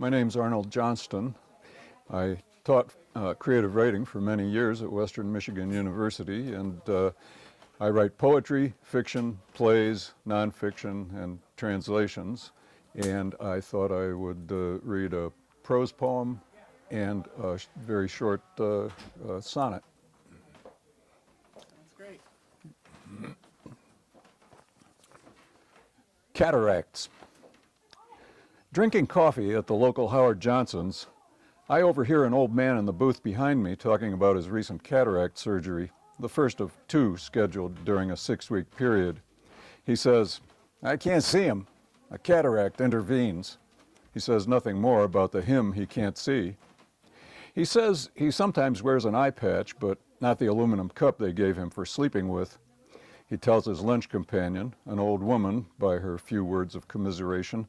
My name's Arnold Johnston. I taught creative writing for many years at Western Michigan University, and I write poetry, fiction, plays, nonfiction, and translations. And I thought I would read a prose poem and a very short sonnet. That's great. Cataracts. Drinking coffee at the local Howard Johnson's, I overhear an old man in the booth behind me talking about his recent cataract surgery, the first of two scheduled during a 6-week period. He says, "I can't see him. A cataract intervenes." He says nothing more about the him he can't see. He says he sometimes wears an eye patch, but not the aluminum cup they gave him for sleeping with. He tells his lunch companion, an old woman, by her few words of commiseration,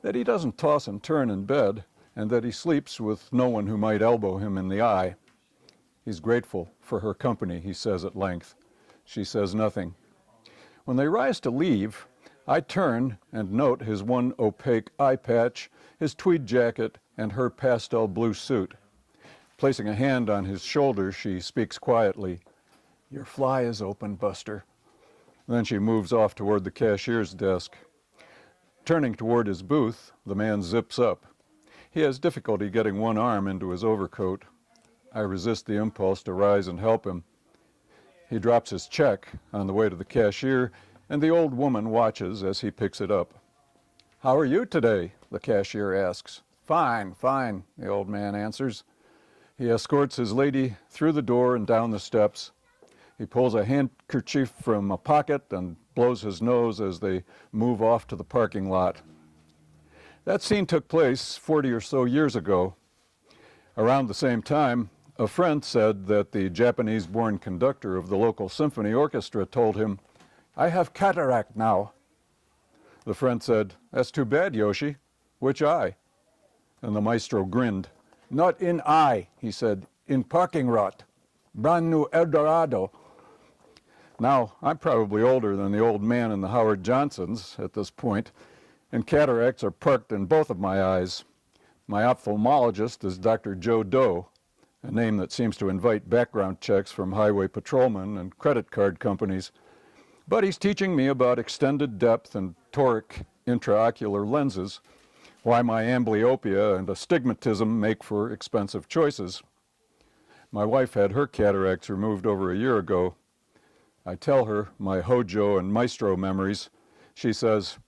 that he doesn't toss and turn in bed, and that he sleeps with no one who might elbow him in the eye. He's grateful for her company, he says at length. She says nothing. When they rise to leave, I turn and note his one opaque eye patch, his tweed jacket, and her pastel blue suit. Placing a hand on his shoulder, she speaks quietly, "Your fly is open, Buster." Then she moves off toward the cashier's desk. Turning toward his booth, the man zips up. He has difficulty getting one arm into his overcoat. I resist the impulse to rise and help him. He drops his check on the way to the cashier, and the old woman watches as he picks it up. "How are you today?" the cashier asks. "Fine, fine," the old man answers. He escorts his lady through the door and down the steps. He pulls a handkerchief from a pocket and blows his nose as they move off to the parking lot. That scene took place 40 or so years ago. Around the same time, a friend said that the Japanese-born conductor of the local symphony orchestra told him, "I have cataract now." The friend said, "That's too bad, Yoshi. Which eye?" And the maestro grinned. "Not in eye," he said, "in parking lot. Brand new Eldorado." Now, I'm probably older than the old man in the Howard Johnsons at this point, and cataracts are parked in both of my eyes. My ophthalmologist is Dr. Joe Doe, a name that seems to invite background checks from highway patrolmen and credit card companies. But he's teaching me about extended depth and toric intraocular lenses, why my amblyopia and astigmatism make for expensive choices. My wife had her cataracts removed over a year ago. I tell her my Hojo and Maestro memories. She says,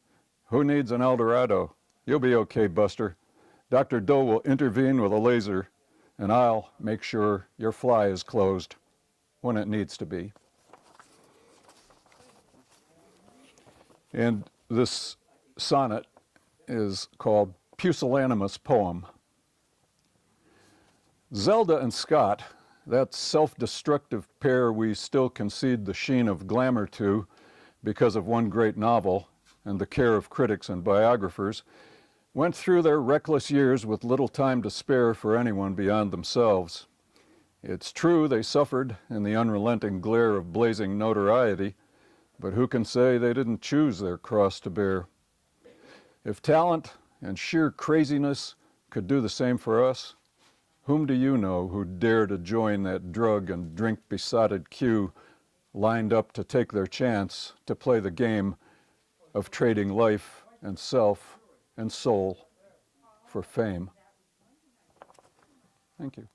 "Who needs an Eldorado? You'll be okay, Buster. Dr. Doe will intervene with a laser, and I'll make sure your fly is closed when it needs to be." And this sonnet is called Pusillanimous Poem. Zelda and Scott, that self-destructive pair we still concede the sheen of glamour to because of one great novel and the care of critics and biographers, went through their reckless years with little time to spare for anyone beyond themselves. It's true they suffered in the unrelenting glare of blazing notoriety, but who can say they didn't choose their cross to bear? If talent and sheer craziness could do the same for us, whom do you know who'd dare to join that drug and drink besotted queue lined up to take their chance to play the game of trading life and self and soul for fame? Thank you.